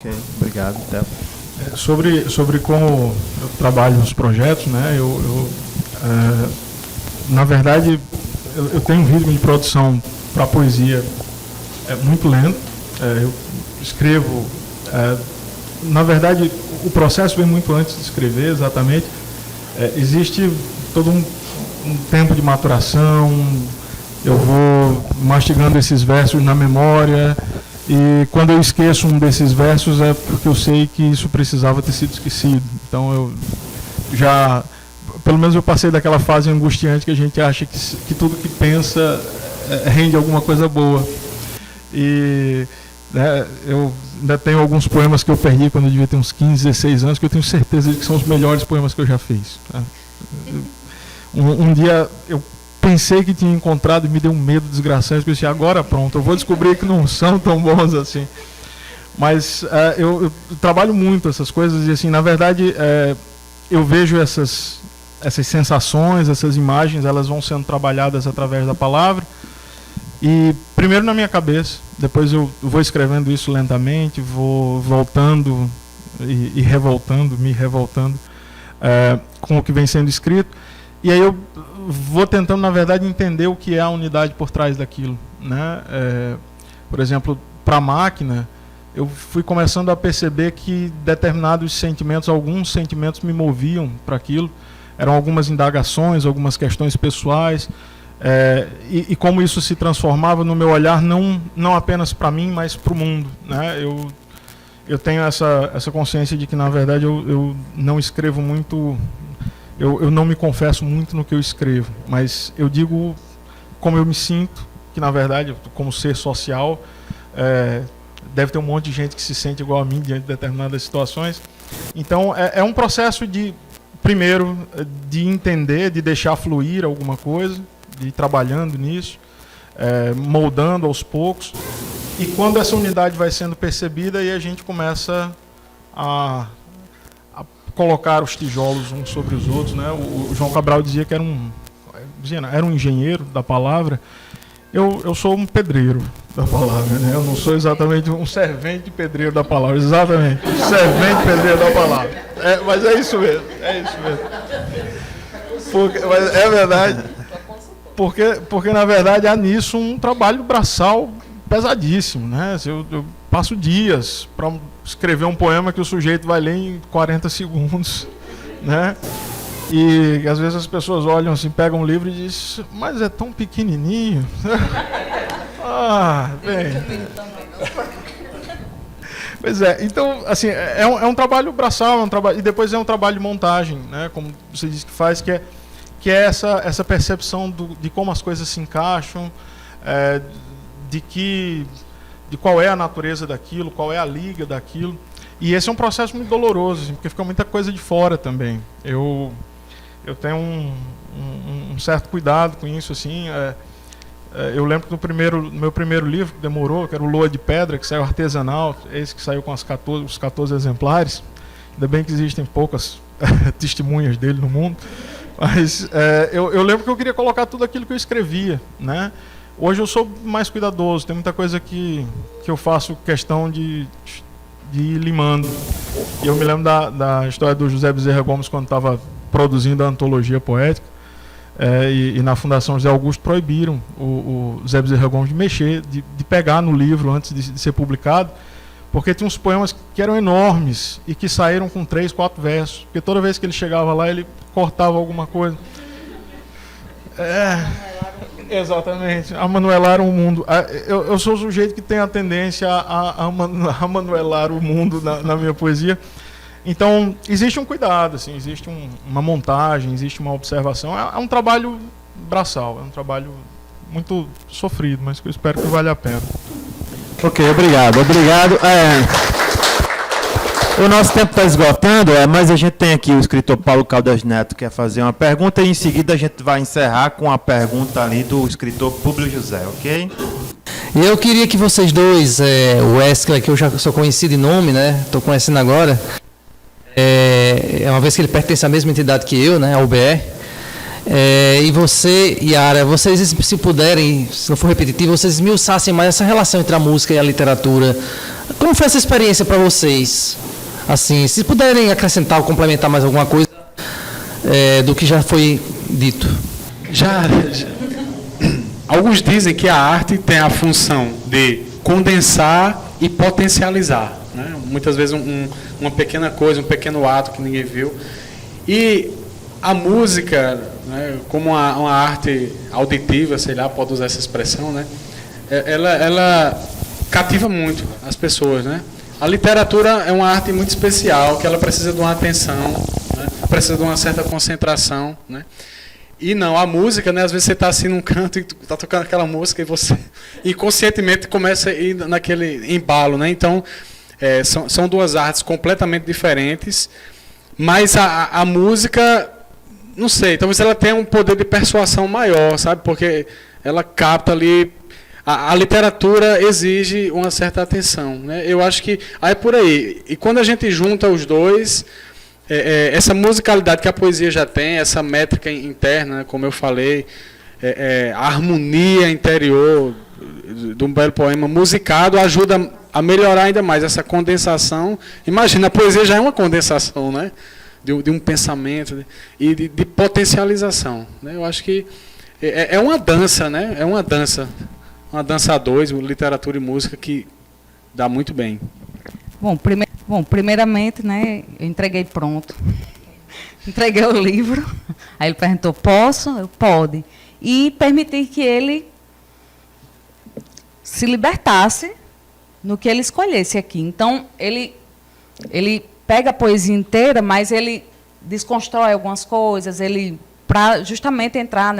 Ok, obrigado, Theo. Sobre como eu trabalho nos projetos, né? Na verdade, eu tenho um ritmo de produção para poesia muito lento. Eu escrevo. Na verdade, o processo vem muito antes de escrever, exatamente. Existe todo um tempo de maturação. Eu vou mastigando esses versos na memória. E quando eu esqueço um desses versos é porque eu sei que isso precisava ter sido esquecido. Então eu já, pelo menos eu passei daquela fase angustiante que a gente acha que tudo que pensa rende alguma coisa boa. E eu ainda tenho alguns poemas que eu perdi quando eu devia ter uns 15, 16 anos, que eu tenho certeza de que são os melhores poemas que eu já fiz. Um dia eu pensei que tinha encontrado e me deu um medo desgraçado, que eu disse, agora pronto, eu vou descobrir que não são tão bons assim. Mas eu trabalho muito essas coisas e, assim, na verdade, eu vejo essas sensações, essas imagens, elas vão sendo trabalhadas através da palavra. E primeiro na minha cabeça, depois eu vou escrevendo isso lentamente, vou voltando e me revoltando com o que vem sendo escrito. E aí eu vou tentando, na verdade, entender o que é a unidade por trás daquilo, né? Por exemplo, para a máquina, eu fui começando a perceber que determinados sentimentos, alguns sentimentos me moviam para aquilo. Eram algumas indagações, algumas questões pessoais, e como isso se transformava no meu olhar, não apenas para mim, mas para o mundo, né? Eu tenho essa consciência de que, na verdade, eu não escrevo muito. Eu não me confesso muito no que eu escrevo, mas eu digo como eu me sinto, que na verdade, como ser social, deve ter um monte de gente que se sente igual a mim diante de determinadas situações. Então, é um processo primeiro, de entender, de deixar fluir alguma coisa, de ir trabalhando nisso, moldando aos poucos. E quando essa unidade vai sendo percebida, aí a gente começa a colocar os tijolos uns sobre os outros, né? O João Cabral dizia que era um engenheiro da palavra. Eu sou um pedreiro da palavra, né? Eu não sou exatamente um servente pedreiro da palavra, exatamente, um servente pedreiro da palavra. Mas é isso mesmo, mas é verdade, porque na verdade há nisso um trabalho braçal pesadíssimo, né? Eu passo dias para escrever um poema que o sujeito vai ler em 40 segundos, né? E às vezes as pessoas olham assim, pegam um livro e dizem, mas é tão pequenininho. Bem. Pois então, assim, é um trabalho braçal, e depois é um trabalho de montagem, né? Como você disse que faz, que é essa percepção de como as coisas se encaixam, de qual é a natureza daquilo, qual é a liga daquilo. E esse é um processo muito doloroso, assim, porque fica muita coisa de fora também. Eu tenho um certo cuidado com isso, assim. Eu lembro que no meu primeiro livro, que demorou, que era o Lua de Pedra, que saiu artesanal, esse que saiu com os 14 exemplares. Ainda bem que existem poucas testemunhas dele no mundo. Mas eu lembro que eu queria colocar tudo aquilo que eu escrevia, né? Hoje eu sou mais cuidadoso, tem muita coisa que eu faço questão de ir limando. E eu me lembro da história do José Bezerra Gomes, quando estava produzindo a antologia poética, e na Fundação José Augusto proibiram o José Bezerra Gomes de mexer, de pegar no livro antes de ser publicado, porque tinha uns poemas que eram enormes e que saíram com 3, 4 versos, porque toda vez que ele chegava lá, ele cortava alguma coisa. Exatamente, amanuelar o mundo. Eu sou o sujeito que tem a tendência a amanuelar o mundo na minha poesia. Então, existe um cuidado, assim, existe uma montagem, existe uma observação. É um trabalho braçal, é um trabalho muito sofrido, mas que eu espero que valha a pena. Ok, obrigado. O nosso tempo está esgotando, mas a gente tem aqui o escritor Paulo Caldas Neto, que quer fazer uma pergunta, e em seguida a gente vai encerrar com a pergunta ali do escritor Públio José, ok? E eu queria que vocês dois, o Wesley, que eu já sou conhecido de nome, né? Estou conhecendo agora, uma vez que ele pertence à mesma entidade que eu, né? A UBE. E você, Yara, vocês, se puderem, se não for repetitivo, vocês esmiuçassem mais essa relação entre a música e a literatura Como foi essa experiência para vocês? Assim, se puderem acrescentar ou complementar mais alguma coisa do que já foi dito. Alguns dizem que a arte tem a função de condensar e potencializar, né? Muitas vezes uma pequena coisa, um pequeno ato que ninguém viu. E a música, né, como uma arte auditiva, sei lá, pode usar essa expressão, né? Ela cativa muito as pessoas, né? A literatura é uma arte muito especial, que ela precisa de uma atenção, né? Precisa de uma certa concentração, né? E não, a música, né? Às vezes você está assim num canto e está tocando aquela música e você inconscientemente começa a ir naquele embalo, né? Então, são duas artes completamente diferentes, mas a música, não sei, talvez ela tenha um poder de persuasão maior, sabe? Porque ela capta ali. A literatura exige uma certa atenção, né? Eu acho que é por aí. E quando a gente junta os dois, essa musicalidade que a poesia já tem, essa métrica interna, como eu falei, a harmonia interior de um belo poema musicado ajuda a melhorar ainda mais essa condensação. Imagina, a poesia já é uma condensação, né? De um pensamento e de potencialização, né? Eu acho que é uma dança, né? É uma dança. Uma dança a dois, literatura e música que dá muito bem. Bom, primeiramente, né, eu entreguei pronto. Entreguei o livro. Aí ele perguntou, posso? Eu, pode. E permitir que ele se libertasse no que ele escolhesse aqui. Então, ele pega a poesia inteira, mas ele desconstrói algumas coisas, para justamente entrar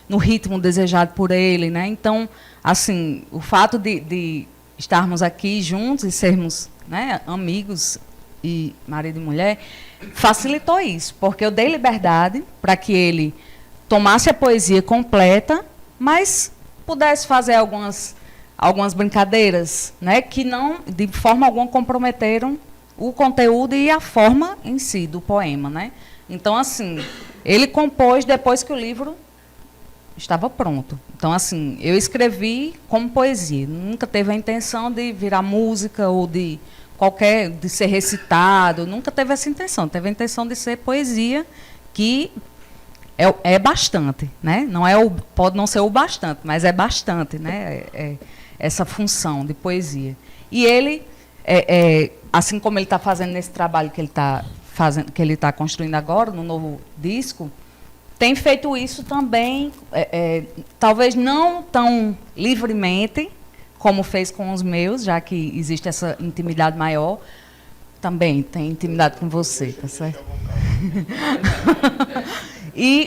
no ritmo desejado por ele, né? Então, assim, o fato de estarmos aqui juntos e sermos, né, amigos e marido e mulher facilitou isso, porque eu dei liberdade para que ele tomasse a poesia completa, mas pudesse fazer algumas brincadeiras, né, que não de forma alguma comprometeram o conteúdo e a forma em si do poema, né? Então, assim, ele compôs depois que o livro estava pronto. Então, assim, eu escrevi como poesia. Nunca teve a intenção de virar música ou de ser recitado. Nunca teve essa intenção. Teve a intenção de ser poesia, que é bastante, né? Pode não ser o bastante, mas é bastante, né? Essa função de poesia. E ele, assim como ele está fazendo nesse trabalho que ele está construindo agora, no novo disco, tem feito isso também, talvez não tão livremente como fez com os meus, já que existe essa intimidade maior. Também tem intimidade com você, tá certo?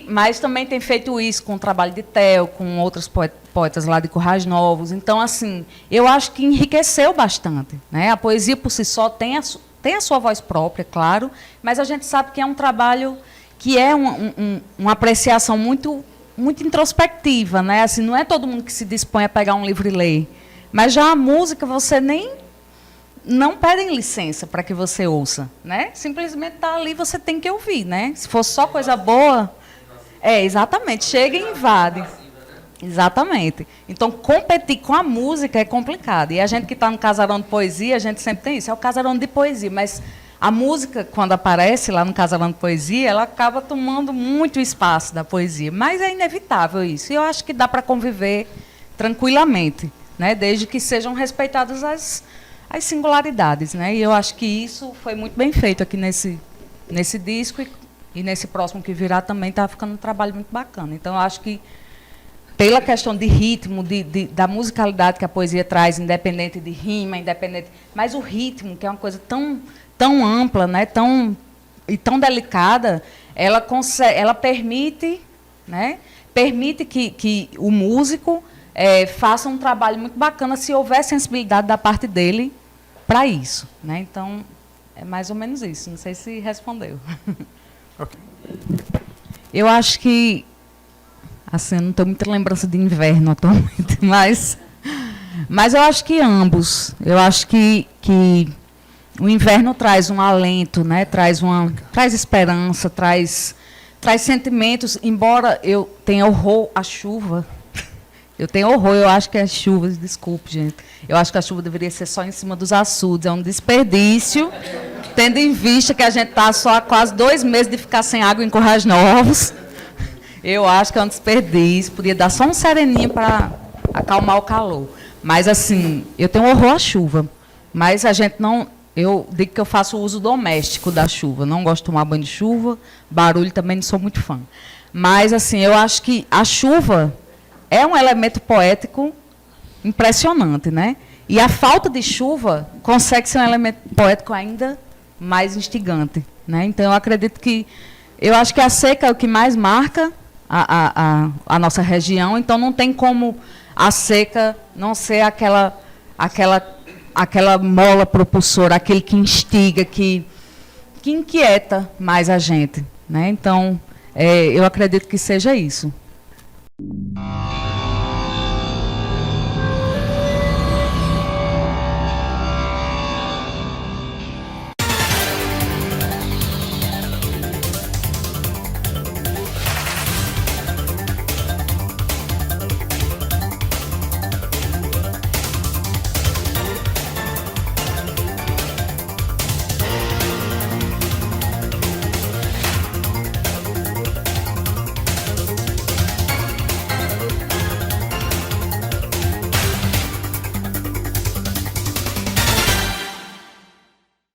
Mas também tem feito isso com o trabalho de Theo, com outros poetas lá de Currais Novos. Então, assim, eu acho que enriqueceu bastante, né? A poesia, por si só, tem a sua voz própria, claro, mas a gente sabe que é um trabalho que é uma apreciação muito, muito introspectiva, né? Assim, não é todo mundo que se dispõe a pegar um livro e ler. Mas já a música, você não pedem licença para que você ouça, né? Simplesmente está ali, você tem que ouvir, né? Se for só coisa boa, exatamente, chega e invade. Exatamente. Então, competir com a música é complicado. E a gente que está no Casarão de Poesia, a gente sempre tem isso, é o Casarão de Poesia, mas a música, quando aparece lá no Casarão de Poesia, ela acaba tomando muito espaço da poesia. Mas é inevitável isso. E eu acho que dá para conviver tranquilamente, né? Desde que sejam respeitadas as singularidades, né? E eu acho que isso foi muito bem feito aqui nesse disco e nesse próximo que virá também está ficando um trabalho muito bacana. Então, eu acho que, pela questão de ritmo, da musicalidade que a poesia traz, independente de rima, mas o ritmo, que é uma coisa tão ampla, né? tão delicada, ela permite, né? Permite que o músico faça um trabalho muito bacana se houver sensibilidade da parte dele para isso, né? Então, é mais ou menos isso. Não sei se respondeu. Okay. Eu acho que, assim, eu não tenho muita lembrança de inverno atualmente, mas eu acho que ambos. Eu acho que o inverno traz um alento, né? Traz esperança, traz sentimentos, embora eu tenha horror à chuva, Eu tenho horror, eu acho que as chuvas, desculpe, gente. Eu acho que a chuva deveria ser só em cima dos açudes. É um desperdício, tendo em vista que a gente está só há quase 2 meses de ficar sem água em Currais Novos. Eu acho que é um desperdício. Podia dar só um sereninho para acalmar o calor. Mas, assim, eu tenho horror à chuva. Mas a gente não... Eu digo que eu faço uso doméstico da chuva. Não gosto de tomar banho de chuva. Barulho também não sou muito fã. Mas, assim, eu acho que a chuva é um elemento poético impressionante, né? E a falta de chuva consegue ser um elemento poético ainda mais instigante, né? Então, eu acredito que... Eu acho que a seca é o que mais marca a nossa região. Então, não tem como a seca não ser aquela mola propulsora, aquele que instiga, que inquieta mais a gente, né? Então, eu acredito que seja isso.